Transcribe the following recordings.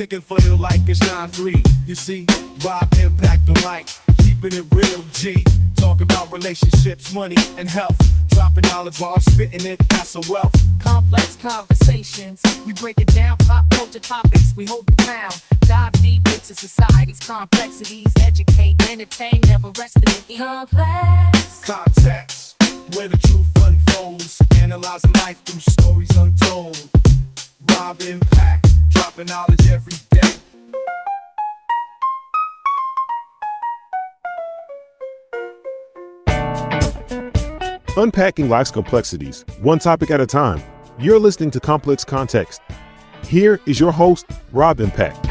kicking for you like it's 9-3. You see, Rob impact the mic, keeping it real, G. Talk about relationships, money, and health. Dropping knowledge while I'm spitting it, that's a wealth. Complex conversations, we break it down. Pop culture topics, we hold it down. Dive deep into society's complexities. Educate, entertain, never rest in it. Complex Context, where the truth unfolds. Analyzing life through stories untold. Rob impact, dropping knowledge every day. Unpacking life's complexities, one topic at a time. You're listening to Complex Context. Here is your host, Rob Impact.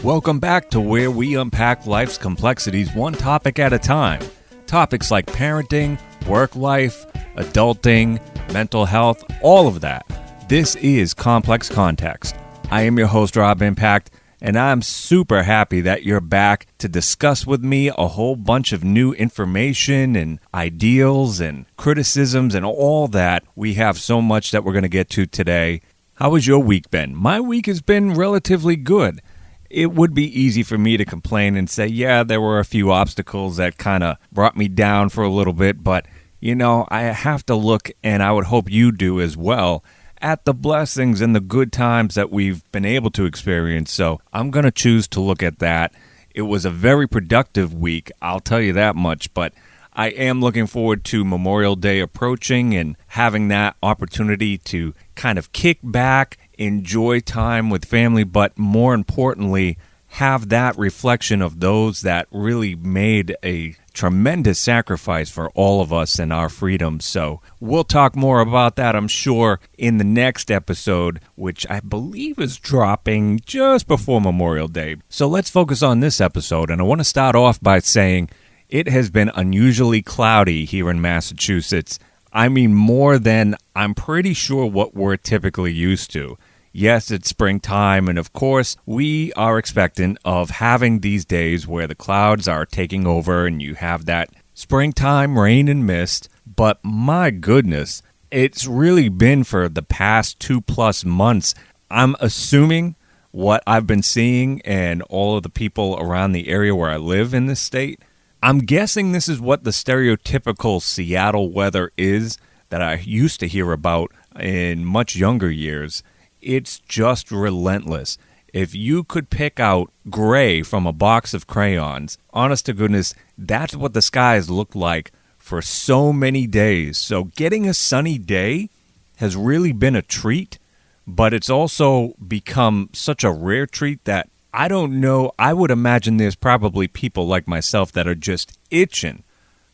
Welcome back to where we unpack life's complexities one topic at a time. Topics like parenting, work life, adulting, mental health, all of that. This is Complex Context. I am your host, Rob Impact, and I'm super happy that you're back to discuss with me a whole bunch of new information and ideals and criticisms and all that. We have so much that we're going to get to today. How has your week been? My week has been relatively good. It would be easy for me to complain and say, yeah, there were a few obstacles that kind of brought me down for a little bit, but, you know, I have to look, and I would hope you do as well, at the blessings and the good times that we've been able to experience. So I'm going to choose to look at that. It was a very productive week, I'll tell you that much, but I am looking forward to Memorial Day approaching and having that opportunity to kind of kick back, enjoy time with family, but more importantly, have that reflection of those that really made a tremendous sacrifice for all of us and our freedom. So we'll talk more about that, I'm sure, in the next episode, which I believe is dropping just before Memorial Day. So let's focus on this episode, and I want to start off by saying it has been unusually cloudy here in Massachusetts. I mean, more than I'm pretty sure what we're typically used to. Yes, it's springtime, and of course, we are expectant of having these days where the clouds are taking over and you have that springtime rain and mist. But my goodness, it's really been for the past 2+ months. I'm assuming what I've been seeing and all of the people around the area where I live in this state, I'm guessing this is what the stereotypical Seattle weather is that I used to hear about in much younger years. It's just relentless. If you could pick out gray from a box of crayons, honest to goodness, that's what the skies look like for so many days. So getting a sunny day has really been a treat, but it's also become such a rare treat that I don't know. I would imagine there's probably people like myself that are just itching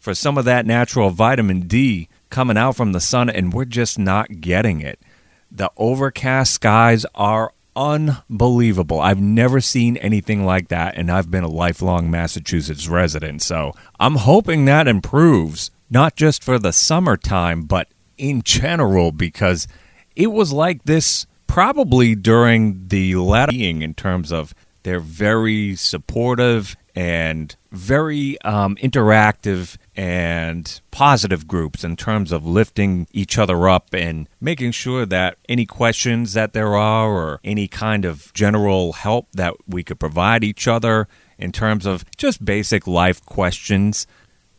for some of that natural vitamin D coming out from the sun, and we're just not getting it. The overcast skies are unbelievable. I've never seen anything like that, and I've been a lifelong Massachusetts resident, so I'm hoping that improves, not just for the summertime, but in general, because it was like this probably during the latter in terms of they're very supportive and very interactive and positive groups in terms of lifting each other up and making sure that any questions that there are or any kind of general help that we could provide each other in terms of just basic life questions,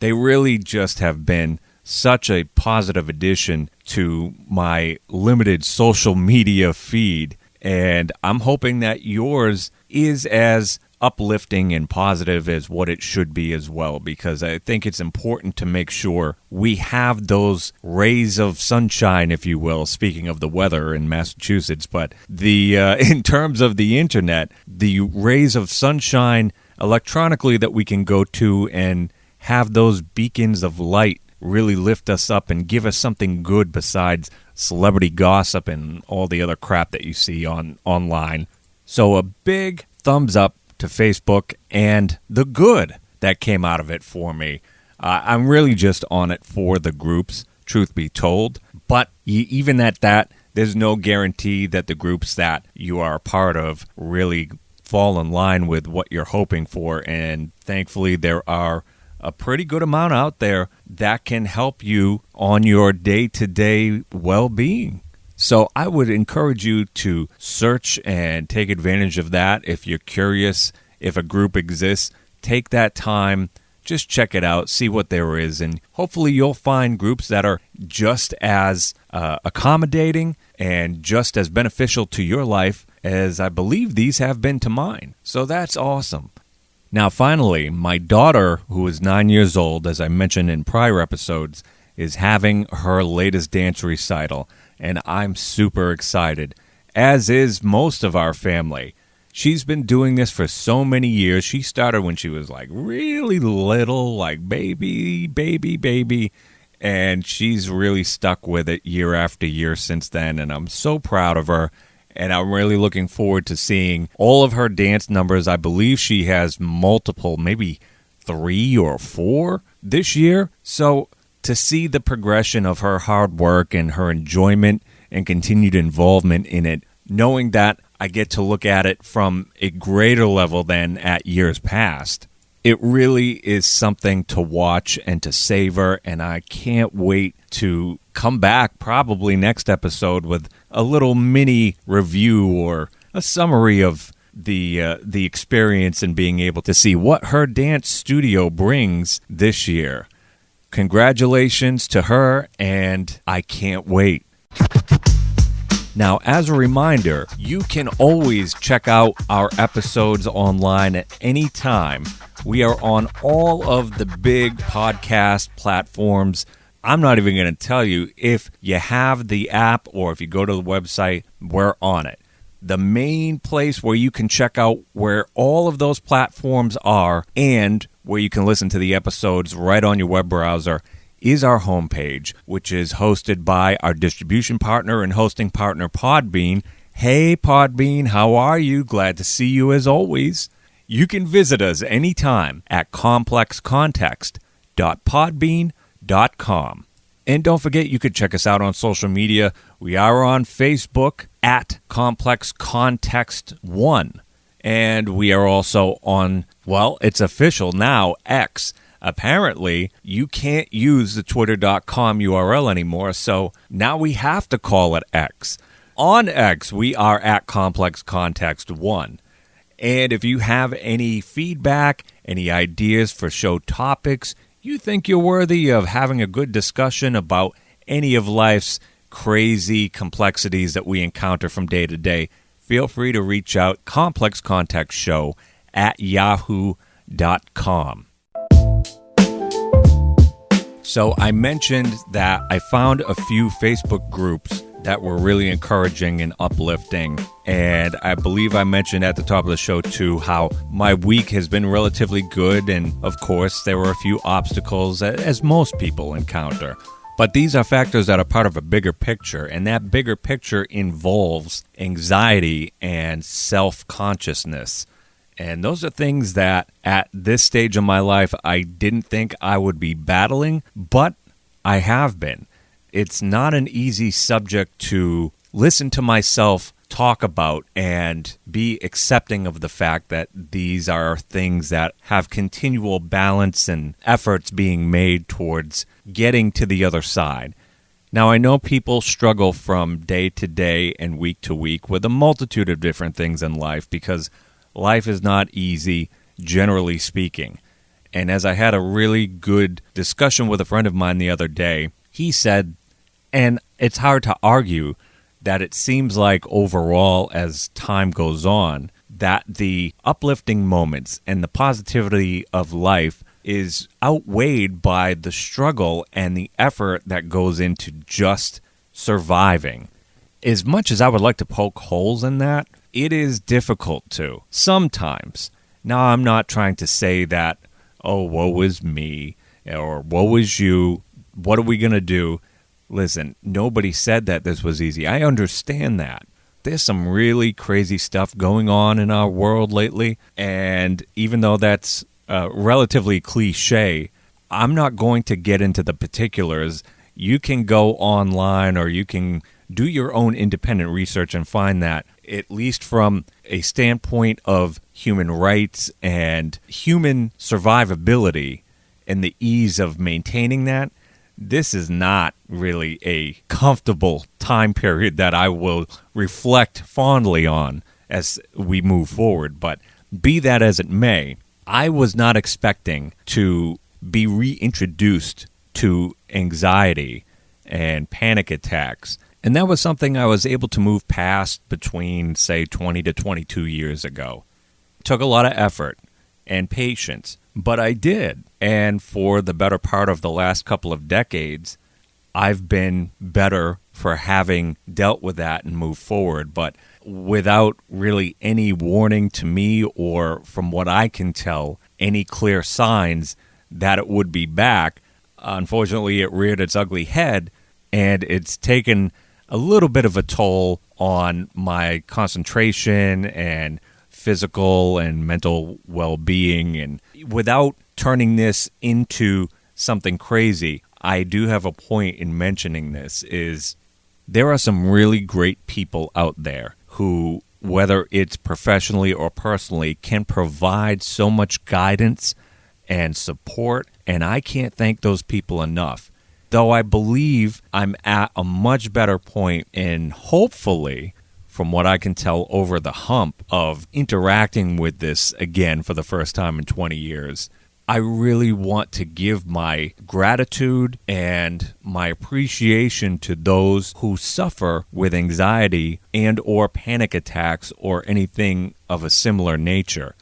they really just have been such a positive addition to my limited social media feed. And I'm hoping that yours is as uplifting and positive as what it should be as well, because I think it's important to make sure we have those rays of sunshine, if you will, speaking of the weather in Massachusetts, but the in terms of the internet, the rays of sunshine electronically that we can go to and have those beacons of light really lift us up and give us something good besides celebrity gossip and all the other crap that you see online. So a big thumbs up to Facebook and the good that came out of it for me. I'm really just on it for the groups, truth be told. But even at that, there's no guarantee that the groups that you are a part of really fall in line with what you're hoping for. And thankfully, there are a pretty good amount out there that can help you on your day-to-day well-being. So I would encourage you to search and take advantage of that. If you're curious if a group exists, take that time, just check it out, see what there is, and hopefully you'll find groups that are just as accommodating and just as beneficial to your life as I believe these have been to mine. So that's awesome. Now, finally, my daughter, who is 9 years old, as I mentioned in prior episodes, is having her latest dance recital, and I'm super excited, as is most of our family. She's been doing this for so many years. She started when she was like really little, like baby, and she's really stuck with it year after year since then, and I'm so proud of her. And I'm really looking forward to seeing all of her dance numbers. I believe she has multiple, maybe 3 or 4 this year. So to see the progression of her hard work and her enjoyment and continued involvement in it, knowing that I get to look at it from a greater level than at years past, it really is something to watch and to savor, and I can't wait to come back probably next episode with a little mini review or a summary of the experience and being able to see what her dance studio brings this year. Congratulations to her, and I can't wait. Now, as a reminder, you can always check out our episodes online at any time. We are on all of the big podcast platforms. I'm not even going to tell you if you have the app or if you go to the website, we're on it. The main place where you can check out where all of those platforms are and where you can listen to the episodes right on your web browser is our homepage, which is hosted by our distribution partner and hosting partner, Podbean. Hey, Podbean, how are you? Glad to see you as always. You can visit us anytime at complexcontext.podbean.com. And don't forget, you could check us out on social media. We are on Facebook at Complex Context 1. And we are also on, well, it's official now, X. Apparently, you can't use the twitter.com URL anymore, so now we have to call it X. On X, we are at Complex Context 1. And if you have any feedback, any ideas for show topics, you think you're worthy of having a good discussion about any of life's crazy complexities that we encounter from day to day, feel free to reach out, complexcontextshow@yahoo.com. So I mentioned that I found a few Facebook groups that were really encouraging and uplifting. And I believe I mentioned at the top of the show, too, how my week has been relatively good. And, of course, there were a few obstacles, as most people encounter. But these are factors that are part of a bigger picture, and that bigger picture involves anxiety and self-consciousness. And those are things that, at this stage of my life, I didn't think I would be battling, but I have been. It's not an easy subject to listen to myself talk about and be accepting of the fact that these are things that have continual balance and efforts being made towards getting to the other side. Now, I know people struggle from day to day and week to week with a multitude of different things in life because life is not easy, generally speaking. And as I had a really good discussion with a friend of mine the other day, he said, and it's hard to argue, that it seems like overall as time goes on, that the uplifting moments and the positivity of life is outweighed by the struggle and the effort that goes into just surviving. As much as I would like to poke holes in that, it is difficult to, sometimes. Now, I'm not trying to say that, oh, woe is me, or woe is you, what are we going to do? Listen, nobody said that this was easy. I understand that. There's some really crazy stuff going on in our world lately, and even though that's relatively cliche, I'm not going to get into the particulars. You can go online or you can do your own independent research and find that, at least from a standpoint of human rights and human survivability and the ease of maintaining that, this is not really a comfortable time period that I will reflect fondly on as we move forward. But be that as it may, I was not expecting to be reintroduced to anxiety and panic attacks. And that was something I was able to move past between, say, 20 to 22 years ago. It took a lot of effort and patience, but I did. And for the better part of the last couple of decades, I've been better for having dealt with that and moved forward. But without really any warning to me, or from what I can tell, any clear signs that it would be back, unfortunately it reared its ugly head, and it's taken a little bit of a toll on my concentration and physical and mental well-being. And without turning this into something crazy, I do have a point in mentioning this, is there are some really great people out there who, whether it's professionally or personally, can provide so much guidance and support, and I can't thank those people enough. Though I believe I'm at a much better point in, hopefully, from what I can tell, over the hump of interacting with this again for the first time in 20 years, I really want to give my gratitude and my appreciation to those who suffer with anxiety and or panic attacks or anything of a similar nature.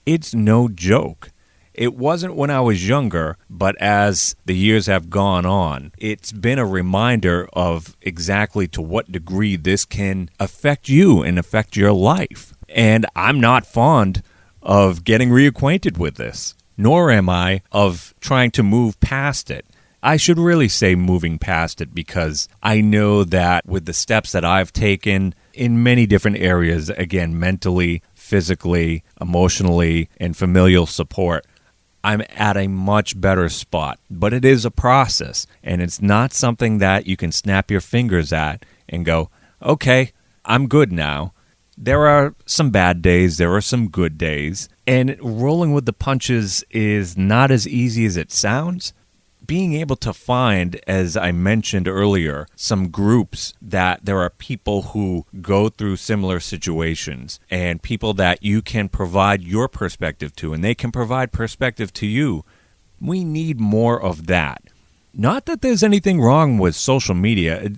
It's no joke. It wasn't when I was younger, but as the years have gone on, it's been a reminder of exactly to what degree this can affect you and affect your life. And I'm not fond of getting reacquainted with this, nor am I of trying to move past it. I should really say moving past it, because I know that with the steps that I've taken in many different areas, again, mentally, physically, emotionally, and familial support, I'm at a much better spot. But it is a process, and it's not something that you can snap your fingers at and go, okay, I'm good now. There are some bad days, there are some good days, and rolling with the punches is not as easy as it sounds. Being able to find, as I mentioned earlier, some groups that there are people who go through similar situations and people that you can provide your perspective to, and they can provide perspective to you. We need more of that. Not that there's anything wrong with social media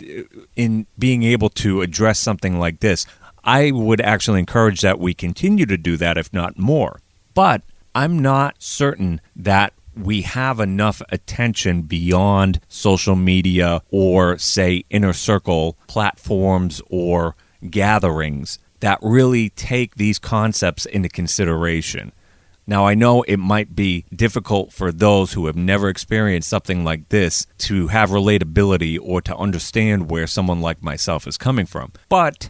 in being able to address something like this. I would actually encourage that we continue to do that, if not more. But I'm not certain that we have enough attention beyond social media or, say, inner circle platforms or gatherings that really take these concepts into consideration. Now, I know it might be difficult for those who have never experienced something like this to have relatability or to understand where someone like myself is coming from. But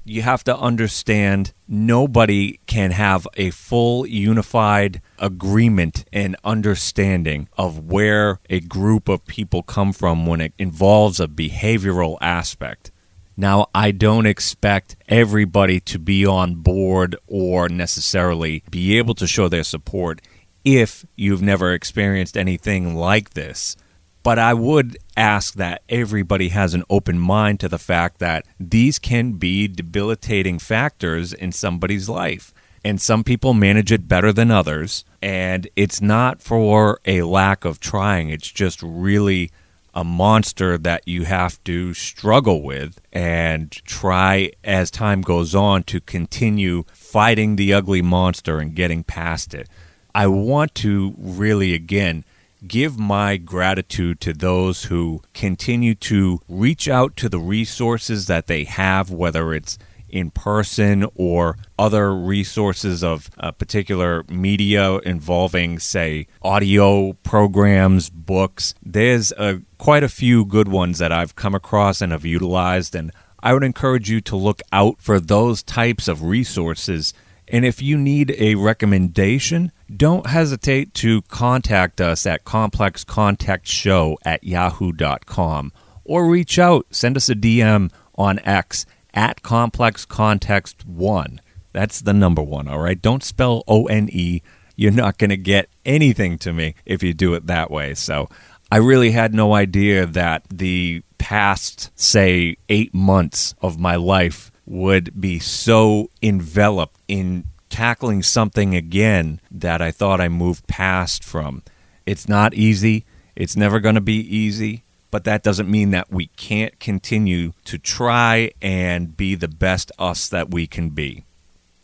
you have to understand nobody can have a full unified agreement and understanding of where a group of people come from when it involves a behavioral aspect. Now, I don't expect everybody to be on board or necessarily be able to show their support if you've never experienced anything like this. But I would ask that everybody has an open mind to the fact that these can be debilitating factors in somebody's life. And some people manage it better than others. And it's not for a lack of trying. It's just really a monster that you have to struggle with and try as time goes on to continue fighting the ugly monster and getting past it. I want to really, again, give my gratitude to those who continue to reach out to the resources that they have, whether it's in person or other resources of particular media involving, say, audio programs, books. There's quite a few good ones that I've come across and have utilized, and I would encourage you to look out for those types of resources. And if you need a recommendation, don't hesitate to contact us at complexcontextshow@yahoo.com or reach out, send us a DM on X at complexcontext1. That's the number 1, all right? Don't spell O-N-E. You're not going to get anything to me if you do it that way. So I really had no idea that the past, say, 8 months of my life would be so enveloped in tackling something again that I thought I moved past from. It's not easy. It's never going to be easy. But that doesn't mean that we can't continue to try and be the best us that we can be.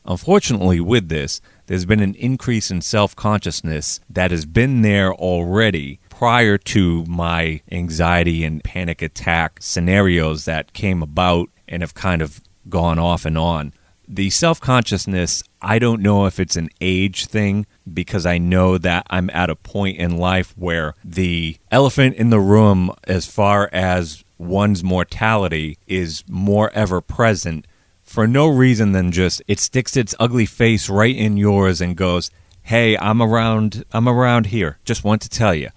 Unfortunately, with this, there's been an increase in self-consciousness that has been there already prior to my anxiety and panic attack scenarios that came about and have kind of gone off and on. The self-consciousness, I don't know if it's an age thing, because I know that I'm at a point in life where the elephant in the room as far as one's mortality is more ever present for no reason than just it sticks its ugly face right in yours and goes, hey, I'm around here. Just want to tell you.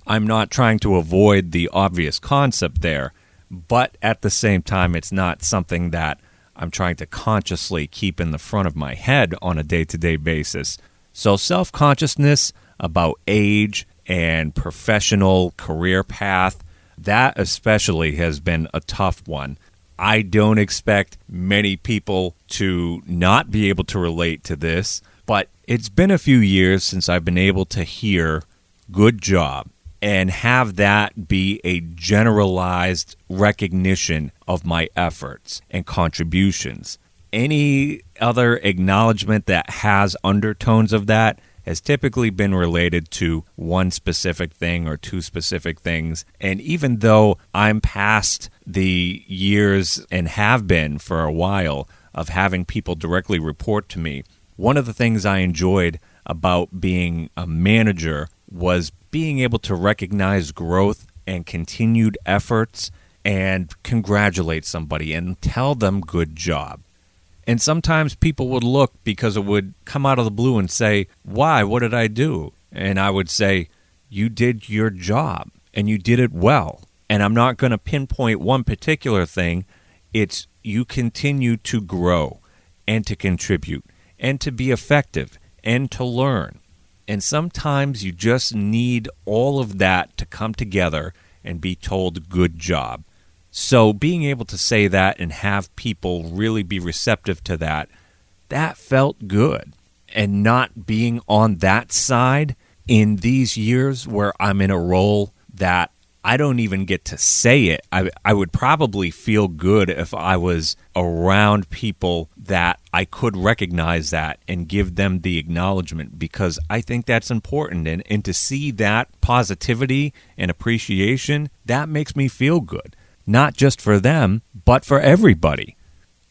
I'm not trying to avoid the obvious concept there, but at the same time, it's not something that I'm trying to consciously keep in the front of my head on a day-to-day basis. So self-consciousness about age and professional career path, that especially has been a tough one. I don't expect many people to not be able to relate to this, but it's been a few years since I've been able to hear good job and have that be a generalized recognition of my efforts and contributions. Any other acknowledgement that has undertones of that has typically been related to one specific thing or two specific things. And even though I'm past the years and have been for a while of having people directly report to me, one of the things I enjoyed about being a manager was being able to recognize growth and continued efforts and congratulate somebody and tell them good job. And sometimes people would look because it would come out of the blue and say, why? What did I do? And I would say, you did your job and you did it well. And I'm not going to pinpoint one particular thing. It's you continue to grow and to contribute and to be effective and to learn. And sometimes you just need all of that to come together and be told good job. So being able to say that and have people really be receptive to that, that felt good. And not being on that side in these years where I'm in a role that I don't even get to say it. I would probably feel good if I was around people that I could recognize that and give them the acknowledgement, because I think that's important. And to see that positivity and appreciation, that makes me feel good. Not just for them, but for everybody.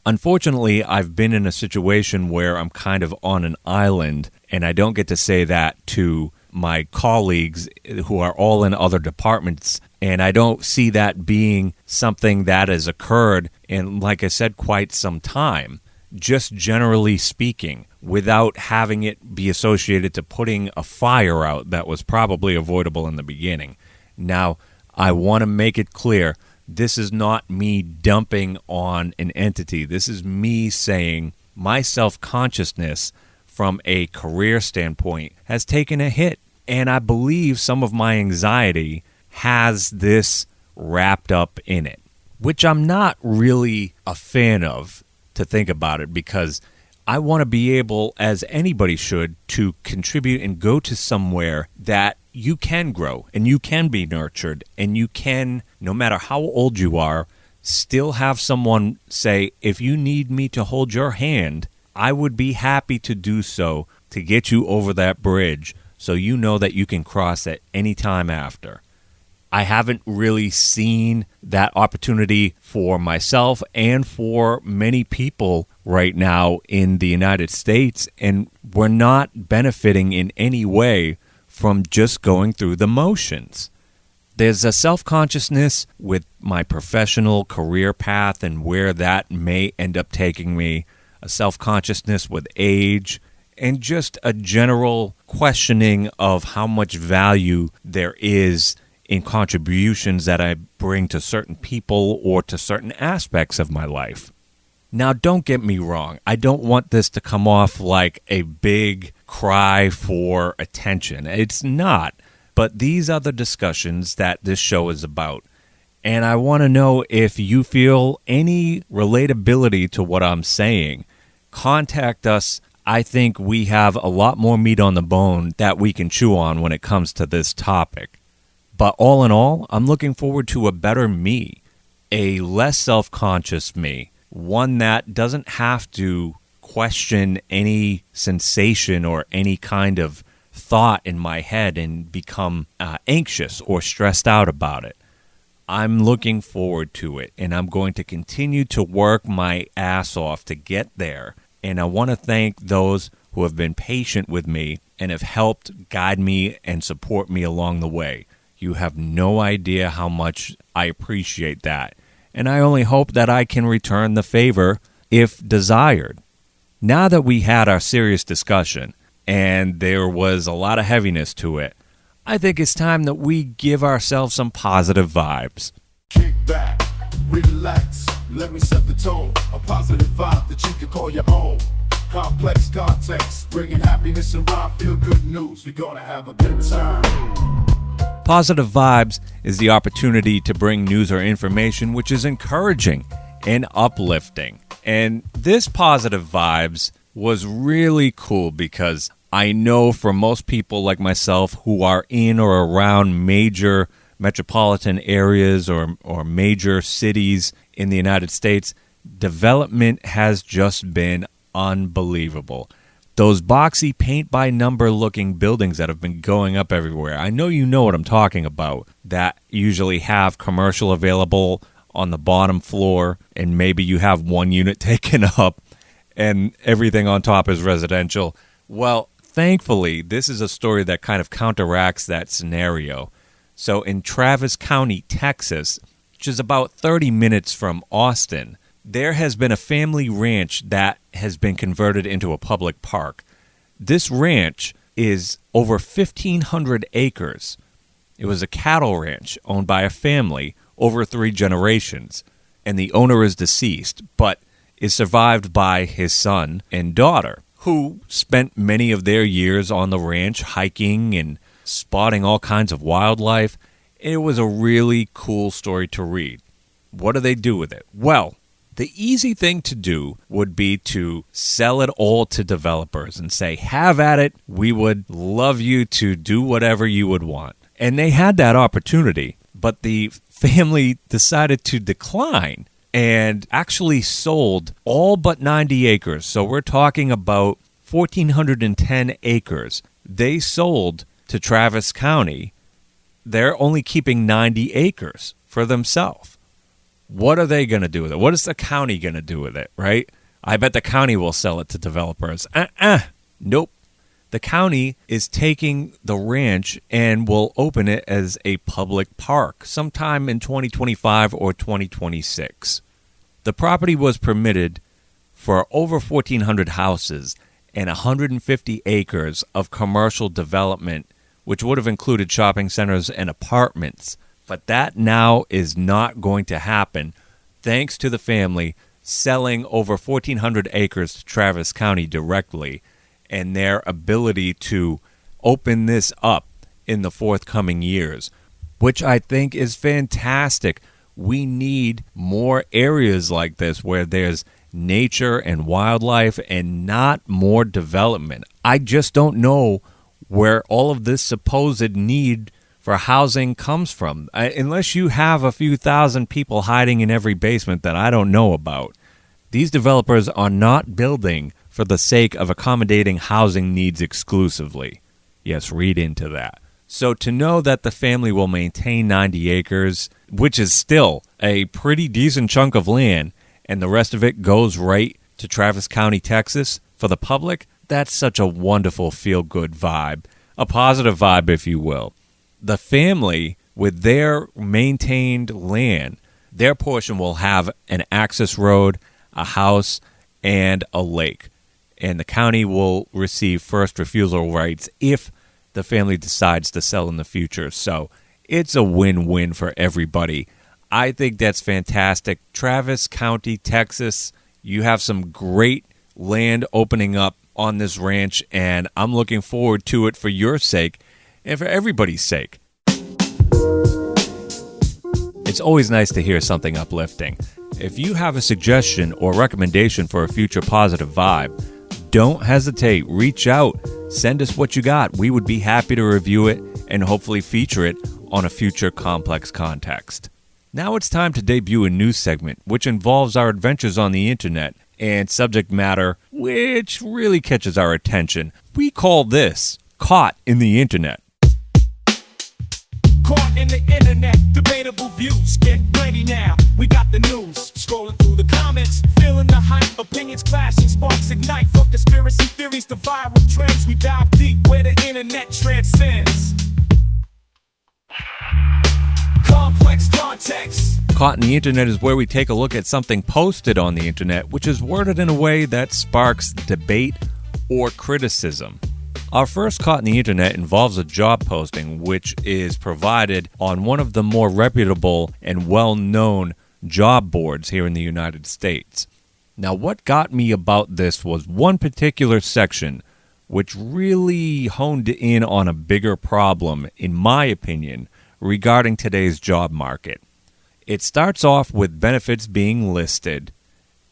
Unfortunately, I've been in a situation where I'm kind of on an island, and I don't get to say that to my colleagues who are all in other departments, and I don't see that being something that has occurred in, like I said, quite some time. Just generally speaking, without having it be associated to putting a fire out that was probably avoidable in the beginning. Now, I want to make it clear, this is not me dumping on an entity. This is me saying my self-consciousness from a career standpoint has taken a hit. And I believe some of my anxiety has this wrapped up in it, which I'm not really a fan of, to think about it, because I want to be able, as anybody should, to contribute and go to somewhere that you can grow and you can be nurtured and you can, no matter how old you are, still have someone say, if you need me to hold your hand, I would be happy to do so to get you over that bridge so you know that you can cross at any time after. I haven't really seen that opportunity for myself and for many people right now in the United States, and we're not benefiting in any way from just going through the motions. There's a self-consciousness with my professional career path and where that may end up taking me, a self-consciousness with age, and just a general questioning of how much value there is in contributions that I bring to certain people or to certain aspects of my life. Now, don't get me wrong. I don't want this to come off like a big cry for attention. It's not. But these are the discussions that this show is about. And I want to know if you feel any relatability to what I'm saying. Contact us. I think we have a lot more meat on the bone that we can chew on when it comes to this topic. But all in all, I'm looking forward to a better me, a less self-conscious me, one that doesn't have to question any sensation or any kind of thought in my head and become anxious or stressed out about it. I'm looking forward to it, and I'm going to continue to work my ass off to get there. And I want to thank those who have been patient with me and have helped guide me and support me along the way. You have no idea how much I appreciate that. And I only hope that I can return the favor if desired. Now that we had our serious discussion, and there was a lot of heaviness to it, I think it's time that we give ourselves some positive vibes. Kick back, relax, let me set the tone. A positive vibe that you can call your own. Complex context, bringing happiness and rhyme, feel good news. We're gonna have a good time. Positive Vibes is the opportunity to bring news or information which is encouraging and uplifting. And this Positive Vibes was really cool because I know for most people like myself who are in or around major metropolitan areas or major cities in the United States, development has just been unbelievable. Those boxy paint-by-number looking buildings that have been going up everywhere, I know you know what I'm talking about, that usually have commercial available on the bottom floor, and maybe you have one unit taken up, and everything on top is residential. Well, thankfully, this is a story that kind of counteracts that scenario. So in Travis County, Texas, which is about 30 minutes from Austin, there has been a family ranch that has been converted into a public park. This ranch is over 1,500 acres. It was a cattle ranch owned by a family over 3 generations, and the owner is deceased, but is survived by his son and daughter, who spent many of their years on the ranch hiking and spotting all kinds of wildlife. It was a really cool story to read. What do they do with it? Well, the easy thing to do would be to sell it all to developers and say, have at it, we would love you to do whatever you would want. And they had that opportunity, but the family decided to decline and actually sold all but 90 acres. So we're talking about 1,410 acres. They sold to Travis County. They're only keeping 90 acres for themselves. What are they going to do with it? What is the county going to do with it, right? I bet the county will sell it to developers. Nope. The county is taking the ranch and will open it as a public park sometime in 2025 or 2026. The property was permitted for over 1,400 houses and 150 acres of commercial development, which would have included shopping centers and apartments. But that now is not going to happen thanks to the family selling over 1,400 acres to Travis County directly and their ability to open this up in the forthcoming years, which I think is fantastic. We need more areas like this where there's nature and wildlife and not more development. I just don't know where all of this supposed need for housing comes from, unless you have a few thousand people hiding in every basement that I don't know about. These developers are not building for the sake of accommodating housing needs exclusively. Yes, read into that. So to know that the family will maintain 90 acres, which is still a pretty decent chunk of land, and the rest of it goes right to Travis County, Texas, for the public, that's such a wonderful feel-good vibe, a positive vibe, if you will. The family, with their maintained land, their portion will have an access road, a house, and a lake. And the county will receive first refusal rights if the family decides to sell in the future. So it's a win-win for everybody. I think that's fantastic. Travis County, Texas, you have some great land opening up on this ranch, and I'm looking forward to it for your sake. and for everybody's sake. It's always nice to hear something uplifting. If you have a suggestion or recommendation for a future positive vibe, don't hesitate. Reach out. Send us what you got. We would be happy to review it and hopefully feature it on a future Complex Context. Now it's time to debut a new segment which involves our adventures on the internet and subject matter which really catches our attention. We call this Caught in the Internet. Caught in the internet, debatable views, get ready now, we got the news. Scrolling through the comments, feeling the hype, opinions clashing, sparks ignite. From conspiracy theories to viral trends, we dive deep where the internet transcends. Complex Context. Caught in the Internet is where we take a look at something posted on the internet which is worded in a way that sparks debate or criticism. Our first Caught in the Internet involves a job posting which is provided on one of the more reputable and well-known job boards here in the United States. Now, what got me about this was one particular section which really honed in on a bigger problem, in my opinion, regarding today's job market. It starts off with benefits being listed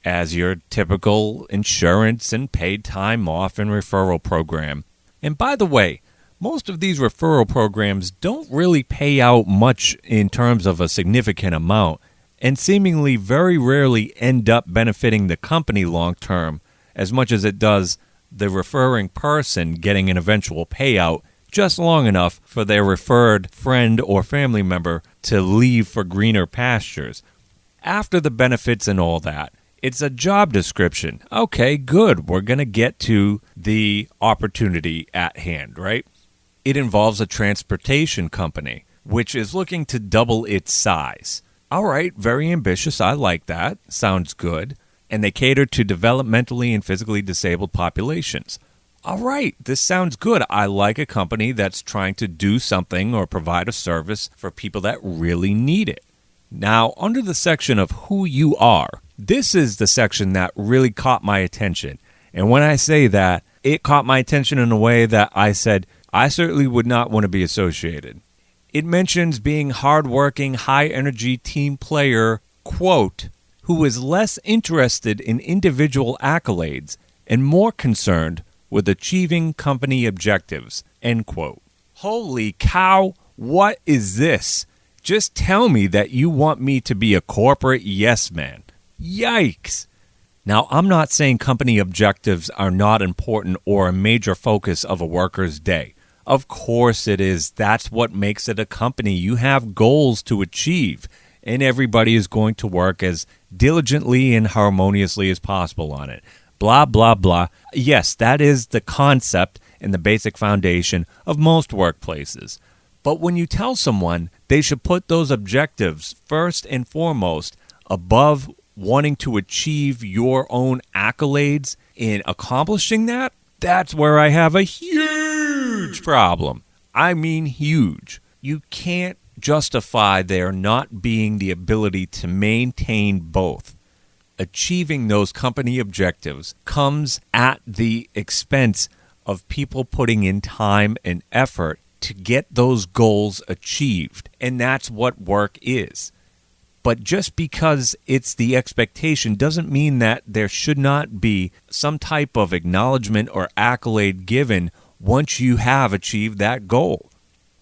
as your typical insurance and paid time off and referral program. And by the way, most of these referral programs don't really pay out much in terms of a significant amount and seemingly very rarely end up benefiting the company long term as much as it does the referring person getting an eventual payout just long enough for their referred friend or family member to leave for greener pastures. After the benefits and all that, it's a job description. Okay, good. We're going to get to the opportunity at hand, right? It involves a transportation company, which is looking to double its size. All right, very ambitious. I like that. Sounds good. And they cater to developmentally and physically disabled populations. All right, this sounds good. I like a company that's trying to do something or provide a service for people that really need it. Now, under the section of who you are, this is the section that really caught my attention. And when I say that, it caught my attention in a way that I said, I certainly would not want to be associated. It mentions being hardworking, high-energy team player, quote, who is less interested in individual accolades and more concerned with achieving company objectives, end quote. Holy cow, what is this? Just tell me that you want me to be a corporate yes man. Yikes! Now, I'm not saying company objectives are not important or a major focus of a worker's day. Of course it is. That's what makes it a company. You have goals to achieve, and everybody is going to work as diligently and harmoniously as possible on it. Blah, blah, blah. Yes, that is the concept and the basic foundation of most workplaces. But when you tell someone they should put those objectives first and foremost above wanting to achieve your own accolades in accomplishing that, that's where I have a huge problem. I mean huge. You can't justify there not being the ability to maintain both. Achieving those company objectives comes at the expense of people putting in time and effort to get those goals achieved. And that's what work is. But just because it's the expectation doesn't mean that there should not be some type of acknowledgement or accolade given once you have achieved that goal.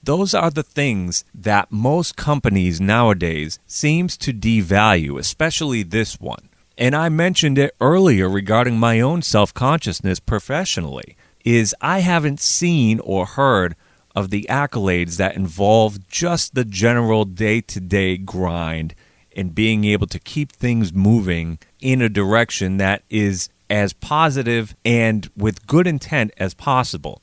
Those are the things that most companies nowadays seems to devalue, especially this one. And I mentioned it earlier regarding my own self-consciousness professionally, is I haven't seen or heard of the accolades that involve just the general day-to-day grind and being able to keep things moving in a direction that is as positive and with good intent as possible.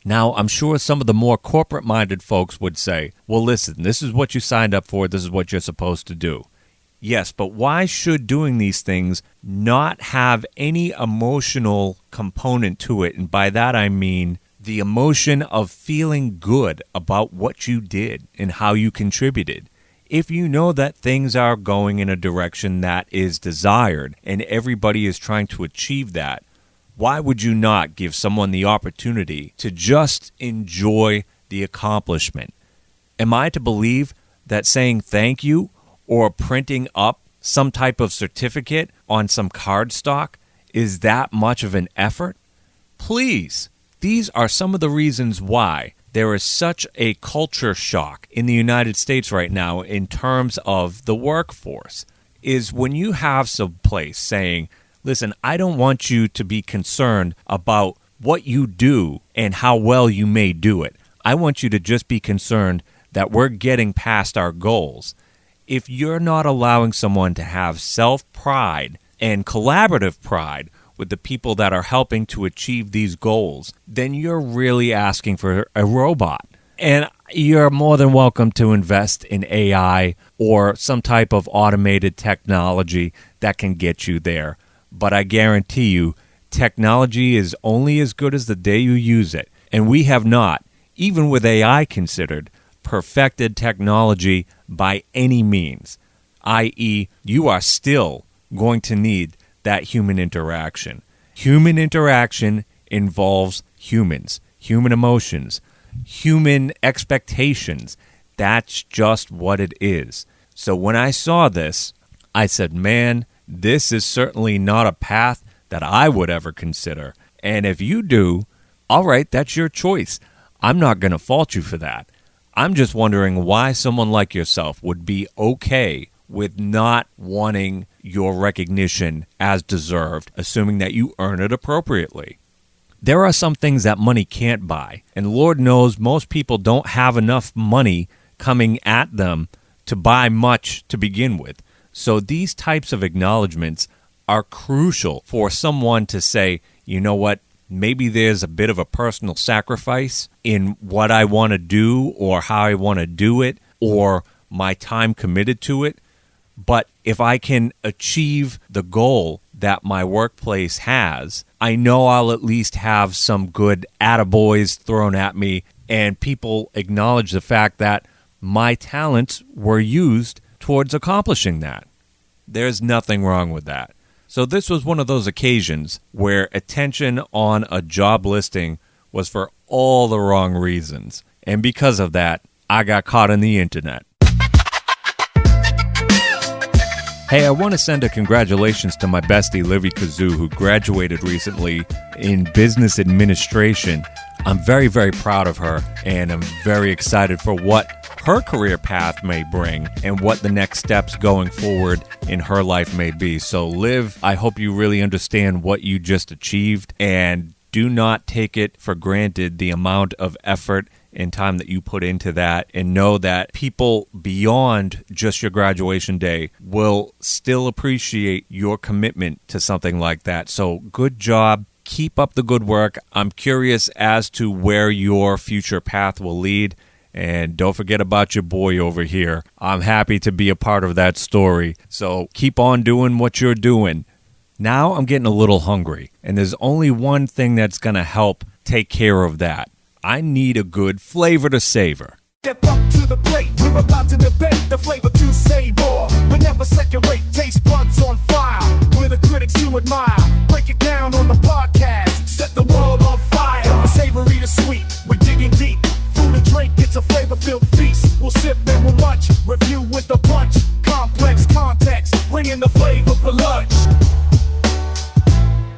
Now, I'm sure some of the more corporate-minded folks would say, well, listen, this is what you signed up for, this is what you're supposed to do. Yes, but why should doing these things not have any emotional component to it? And by that I mean the emotion of feeling good about what you did and how you contributed. If you know that things are going in a direction that is desired and everybody is trying to achieve that, why would you not give someone the opportunity to just enjoy the the accomplishment. Am I to believe that saying thank you or printing up some type of certificate on some cardstock is that much of an effort? Please, these are some of the reasons why there is such a culture shock in the United States right now in terms of the workforce, is when you have some place saying, listen, I don't want you to be concerned about what you do and how well you may do it. I want you to just be concerned that we're getting past our goals. If you're not allowing someone to have self-pride and collaborative pride with the people that are helping to achieve these goals, then you're really asking for a robot. And you're more than welcome to invest in AI or some type of automated technology that can get you there. But I guarantee you, technology is only as good as the day you use it. And we have not, even with AI considered, perfected technology by any means, i.e., you are still going to need that human interaction. Human interaction involves humans, human emotions, human expectations. That's just what it is. So when I saw this, I said, man, this is certainly not a path that I would ever consider. And if you do, all right, that's your choice. I'm not going to fault you for that. I'm just wondering why someone like yourself would be okay with not wanting your recognition as deserved, assuming that you earn it appropriately. There are some things that money can't buy, and Lord knows most people don't have enough money coming at them to buy much to begin with. So these types of acknowledgments are crucial for someone to say, you know what, maybe there's a bit of a personal sacrifice in what I want to do or how I want to do it or my time committed to it. But if I can achieve the goal that my workplace has, I know I'll at least have some good attaboys thrown at me, and people acknowledge the fact that my talents were used towards accomplishing that. There's nothing wrong with that. So this was one of those occasions where attention on a job listing was for all the wrong reasons. And because of that, I got caught on the internet. Hey, I want to send a congratulations to my bestie, Livy Kazoo, who graduated recently in business administration. I'm very, very proud of her, and I'm very excited for what her career path may bring and what the next steps going forward in her life may be. So, Liv, I hope you really understand what you just achieved, and do not take it for granted the amount of effort and time that you put into that, and know that people beyond just your graduation day will still appreciate your commitment to something like that. So good job. Keep up the good work. I'm curious as to where your future path will lead. And don't forget about your boy over here. I'm happy to be a part of that story. So keep on doing what you're doing. Now I'm getting a little hungry, and there's only one thing that's going to help take care of that. I need a good flavor to savor. Step up to the plate, we're about to debate the flavor to savor. But never second rate, taste buds on fire. We're the critics you admire. Break it down on the podcast, set the world on fire. Savory to sweet, we're digging deep. Food and drink, it's a flavor-filled feast. We'll sip and we'll munch, review with a punch. Complex context, bringing the flavor for lunch.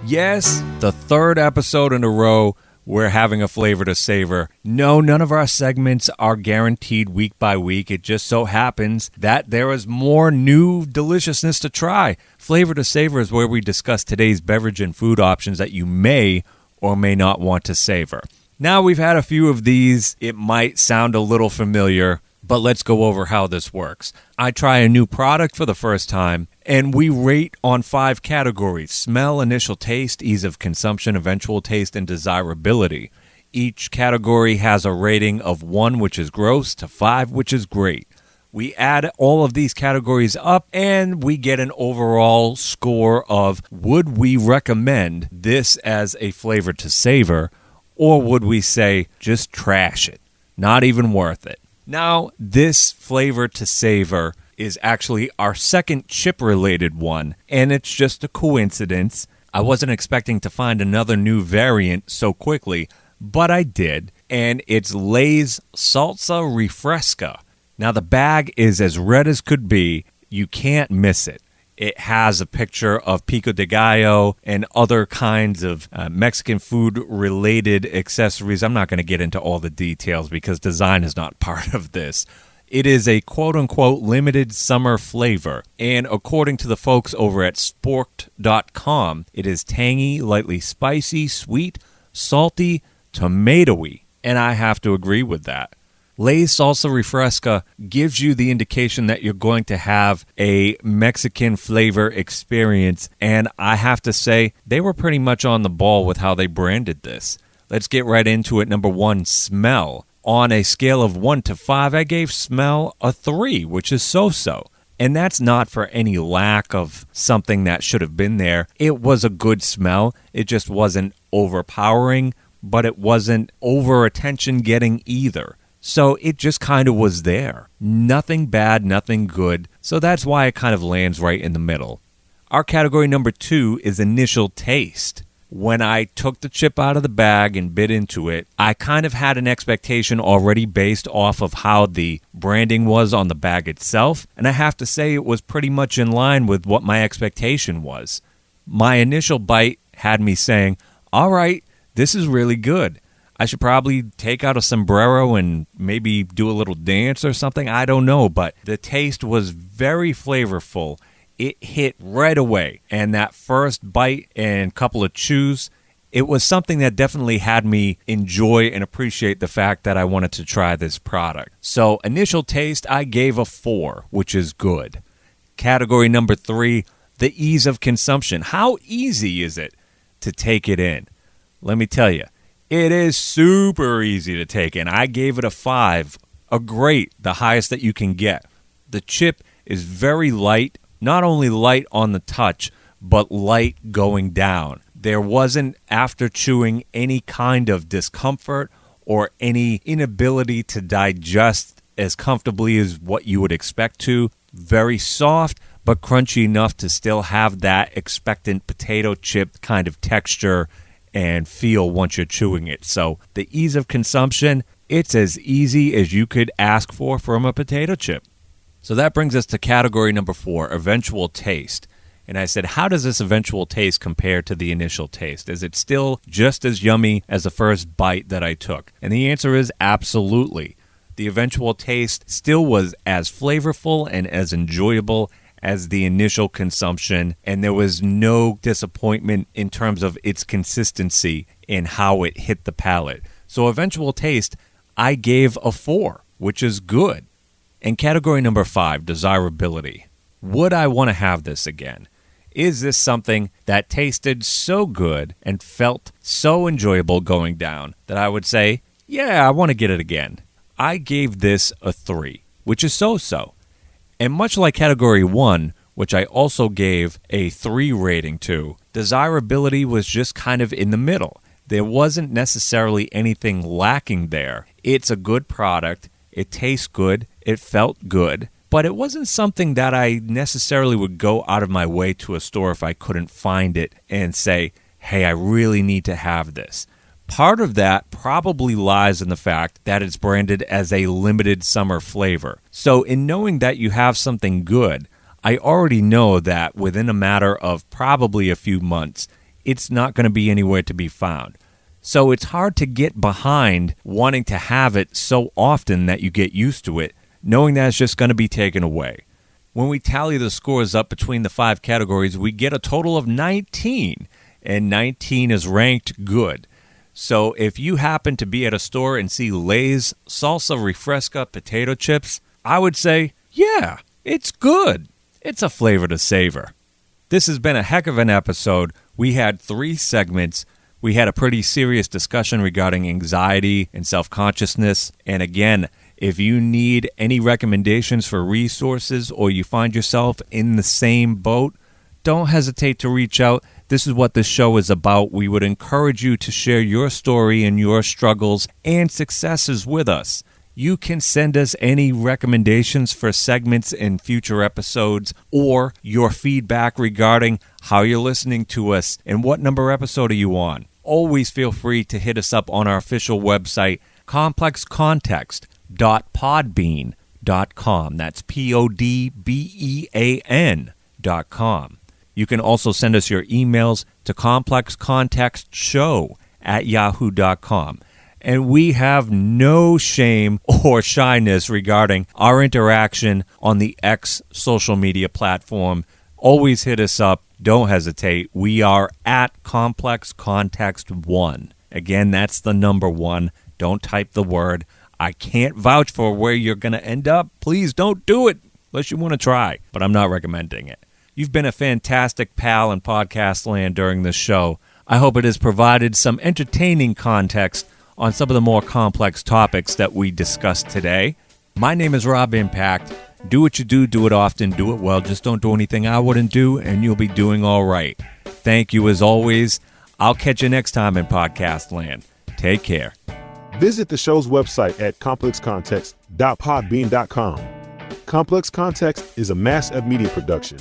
Yes, the third episode in a row, we're having a flavor to savor. No, none of our segments are guaranteed week by week. It just so happens that there is more new deliciousness to try. Flavor to savor is where we discuss today's beverage and food options that you may or may not want to savor. Now we've had a few of these. It might sound a little familiar, but let's go over how this works. I try a new product for the first time, and we rate on 5 categories: smell, initial taste, ease of consumption, eventual taste, and desirability. Each category has a rating of 1, which is gross, to 5, which is great. We add all of these categories up, and we get an overall score of would we recommend this as a flavor to savor, or would we say just trash it, not even worth it. Now, this flavor to savor is actually our second chip-related one, and it's just a coincidence. I wasn't expecting to find another new variant so quickly, but I did. and it's Lay's Salsa Refresca. Now, the bag is as red as could be. You can't miss it. It has a picture of pico de gallo and other kinds of Mexican food-related accessories. I'm not going to get into all the details because design is not part of this. It is a quote-unquote limited summer flavor, and according to the folks over at Sporked.com, it is tangy, lightly spicy, sweet, salty, tomatoey, and I have to agree with that. Lay's Salsa Refresca gives you the indication that you're going to have a Mexican flavor experience, and I have to say, they were pretty much on the ball with how they branded this. Let's get right into it. Number 1, smell. On a scale of 1 to 5, I gave smell a 3, which is so-so. And that's not for any lack of something that should have been there. It was a good smell. It just wasn't overpowering, but it wasn't over-attention getting either. So it just kind of was there. Nothing bad, nothing good. So that's why it kind of lands right in the middle. Our category number 2 is initial taste. When I took the chip out of the bag and bit into it, I kind of had an expectation already based off of how the branding was on the bag itself. And I have to say it was pretty much in line with what my expectation was. My initial bite had me saying, all right, this is really good. I should probably take out a sombrero and maybe do a little dance or something. I don't know, but the taste was very flavorful. It hit right away. And that first bite and couple of chews, it was something that definitely had me enjoy and appreciate the fact that I wanted to try this product. So initial taste, I gave a 4, which is good. Category number 3, the ease of consumption. How easy is it to take it in? Let me tell you. It is super easy to take in. I gave it a 5, a great, the highest that you can get. The chip is very light, not only light on the touch, but light going down. There wasn't, after chewing, any kind of discomfort or any inability to digest as comfortably as what you would expect to. Very soft, but crunchy enough to still have that expectant potato chip kind of texture and feel once you're chewing it. So the ease of consumption, it's as easy as you could ask for from a potato chip. So that brings us to category number 4, eventual taste. And I said, how does this eventual taste compare to the initial taste? Is it still just as yummy as the first bite that I took? And the answer is absolutely. The eventual taste still was as flavorful and as enjoyable as the initial consumption, and there was no disappointment in terms of its consistency in how it hit the palate. So eventual taste, I gave a 4, which is good. And category number 5, desirability. Would I want to have this again? Is this something that tasted so good and felt so enjoyable going down that I would say, yeah, I want to get it again? I gave this a 3, which is so-so. And much like category 1, which I also gave a 3 rating to, desirability was just kind of in the middle. There wasn't necessarily anything lacking there. It's a good product. It tastes good. It felt good. But it wasn't something that I necessarily would go out of my way to a store if I couldn't find it and say, hey, I really need to have this. Part of that probably lies in the fact that it's branded as a limited summer flavor. So in knowing that you have something good, I already know that within a matter of probably a few months, it's not going to be anywhere to be found. So it's hard to get behind wanting to have it so often that you get used to it, knowing that it's just going to be taken away. When we tally the scores up between the 5 categories, we get a total of 19, and 19 is ranked good. So if you happen to be at a store and see Lay's Salsa Refresca potato chips, I would say, yeah, it's good. It's a flavor to savor. This has been a heck of an episode. We had 3 segments. We had a pretty serious discussion regarding anxiety and self-consciousness. And again, if you need any recommendations for resources or you find yourself in the same boat, don't hesitate to reach out. This is what this show is about. We would encourage you to share your story and your struggles and successes with us. You can send us any recommendations for segments in future episodes or your feedback regarding how you're listening to us and what number episode are you on. Always feel free to hit us up on our official website, complexcontext.podbean.com. That's PODBEAN.com. You can also send us your emails to complexcontextshow@yahoo.com. And we have no shame or shyness regarding our interaction on the X social media platform. Always hit us up. Don't hesitate. We are at Complex Context 1. Again, that's the number 1. Don't type the word. I can't vouch for where you're going to end up. Please don't do it unless you want to try, but I'm not recommending it. You've been a fantastic pal in podcast land during this show. I hope it has provided some entertaining context on some of the more complex topics that we discussed today. My name is Rob Impact. Do what you do it often, do it well. Just don't do anything I wouldn't do, and you'll be doing all right. Thank you as always. I'll catch you next time in podcast land. Take care. Visit the show's website at complexcontext.podbean.com. Complex Context is a Mass Ed Media production.